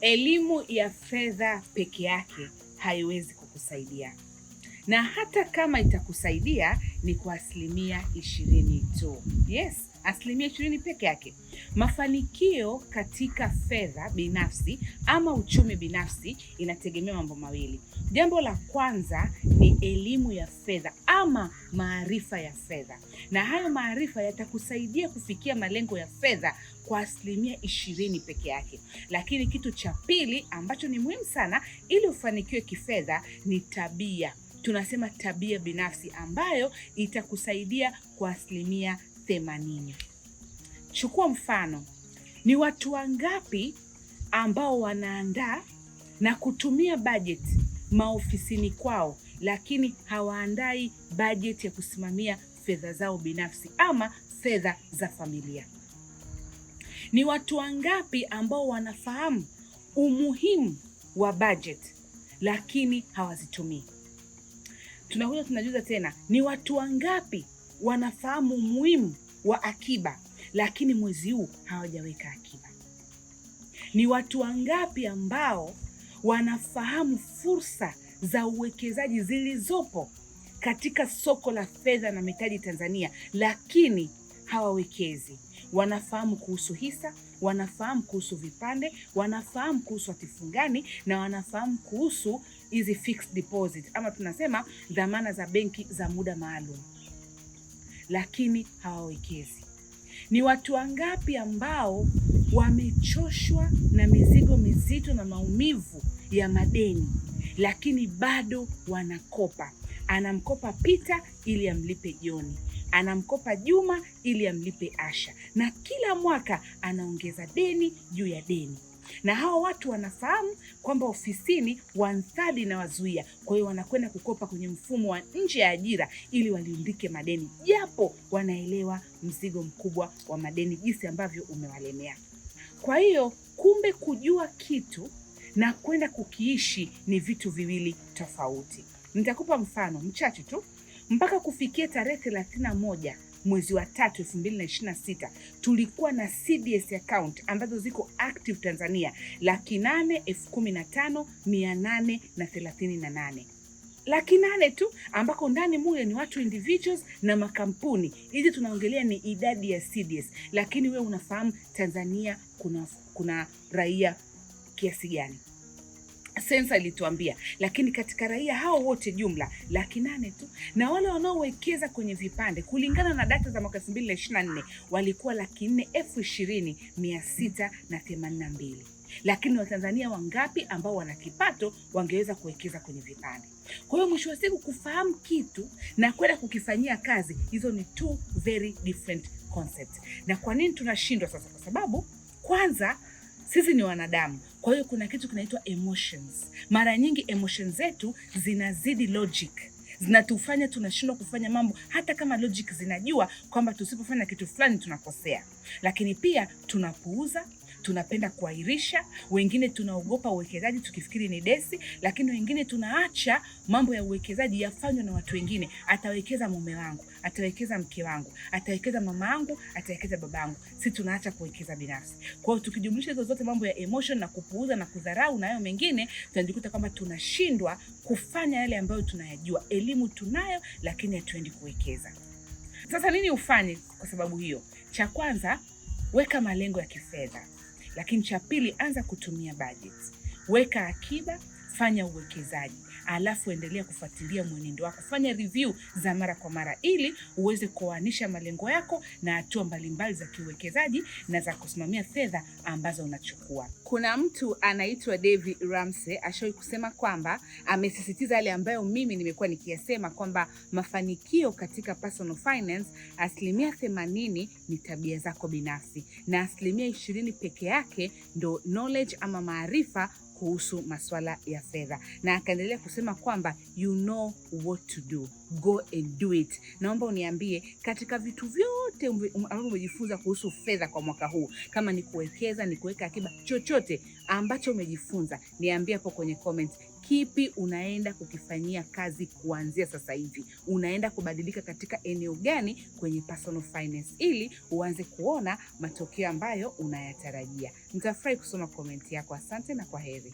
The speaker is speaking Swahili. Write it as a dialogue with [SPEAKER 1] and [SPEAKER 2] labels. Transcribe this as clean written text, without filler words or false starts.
[SPEAKER 1] Elimu ya fedha peke yake haiwezi kukusaidia, na hata kama itakusaidia ni kwa 20% tu. Yes, 20% peke yake. Mafanikio katika fedha binafsi ama uchumi binafsi inategemea mambo mawili. Jambo la kwanza ni elimu ya fedha ama maarifa ya fedha, na hayo maarifa yatakusaidia kufikia malengo ya fedha kwa 20% peke yake. Lakini kitu cha pili ambacho ni muhimu sana ili ufanikiwe kifedha ni tabia. Tunasema tabia binafsi ambayo itakusaidia kwa 80%. Chukua mfano, ni watu wangapi ambao wanaandaa na kutumia budget maofisini kwao, lakini hawaandai budget ya kusimamia fedha zao binafsi ama fedha za familia? Ni watu wangapi ambao wanafahamu umuhimu wa budget lakini hawazitumii? Tunakuja tunajuza tena, ni watu wangapi wanafahamu umuhimu wa akiba lakini mwezi huu hawajaweka akiba? Ni watu wangapi ambao wanafahamu fursa za uwekezaji zilizopo katika soko la fedha na mitaji Tanzania lakini hawawekezi? Wanafahamu kuhusu hisa, wanafahamu kuhusu vipande, wanafahamu kuhusu hatifungani na wanafahamu kuhusu hizi fixed deposit ama tunasema dhamana za benki za muda maalum, lakini hawawekezi. Ni watu wangapi ambao wamechoshwa na mizigo mizito na maumivu ya madeni lakini bado wanakopa? Anamkopa Peter ili amlipe John, anamkopa Juma ili amlipe Asha, na kila mwaka anaongeza deni juu ya deni. Na hao watu wanafahamu kwamba ofisini 1/3 na wazuia, kwa hiyo wanakwenda kukopa kwenye mfumo wa nje ya ajira ili waliundike madeni, japo wanaelewa mzigo mkubwa wa madeni jinsi ambavyo umewalemea. Kwa hiyo kumbe kujua kitu na kwenda kukiishi ni vitu viwili tofauti. Nitakupa mfano mchache tu. Mpaka kufikia tarehe 31 mwezi wa 3 2026 tulikuwa na CDS account ambazo ziko active Tanzania 815,838. 800,000 tu, ambako ndani mule ni watu individuals na makampuni. Hizi tunaongelea ni idadi ya CDS, lakini wewe unafahamu Tanzania kuna raia kiasi gani? Sensa ilituambia, lakini katika raia hao wote jumla 800,000 tu, na wale wanaowekeza kwenye vipande kulingana na data za mwaka 2024 walikuwa 420,682. Lakini Watanzania wangapi ambao wana kipato wangeweza kuwekeza kwenye vipande? Kwa hiyo mwisho wa siku kufahamu kitu na kwenda kukifanyia kazi, hizo ni two very different concepts. Na kwa nini tunashindwa sasa? Kwa sababu kwanza sisi ni wanadamu, kwa hiyo kuna kitu kinaitwa emotions. Mara nyingi emotions zetu zinazidi logic, zinatufanya tunashindwa kufanya mambo hata kama logic zinajua kwamba tusipofanya kitu fulani tunakosea. Lakini pia tunapuuza, tunapenda kuahirisha, wengine tunaogopa uwekezaji tukifikiri ni desi, lakini wengine tunaacha mambo ya uwekezaji yafanywe na watu wengine. Atawekeza mume wangu, atawekeza mke wangu, atawekeza mama yangu, atawekeza baba yangu. Sisi tunaacha kuwekeza binafsi. Kwa hiyo tukijumlisha hizo zote, mambo ya emotion na kupuuza na kudharau na hayo mengine, tunajikuta kwamba tunashindwa kufanya yale ambayo tunayajua. Elimu tunayo lakini hatuendi kuwekeza. Sasa nini ufanye kwa sababu hiyo? Cha kwanza, weka malengo ya kifedha. Lakini cha pili, anza kutumia budget. Weka akiba, fanya uwekezaji, alafu endelea kufuatilia mwenendo wako. Fanya review za mara kwa mara ili uweze kuoanisha malengo yako na hatua mbalimbali za kiuwekezaji na za kusimamia fedha ambazo unachukua. Kuna mtu anaitwa David Ramsey ashawahi kusema kwamba amesisitiza yale ambayo mimi nimekuwa nikiyasema kwamba mafanikio katika personal finance 80% ni tabia zako binafsi na 20% peke yake ndo knowledge ama maarifa kuhusu masuala ya fedha. Na akaendelea kusema kwamba you know what to do, go and do it. Naomba uniambie katika vitu vyote ambavyo umejifunza kuhusu fedha kwa mwaka huu, kama ni kuwekeza, ni kuweka akiba, chochote ambacho umejifunza, niambie hapo kwenye comment. kipi unaenda kukifanyia kazi kuanzia sasa hivi? Unaenda kubadilika katika eneo gani kwenye personal finance ili uanze kuona matokeo ambayo unayatarajia. Nitafurahi kusoma komenti yako. Asante na kwaheri.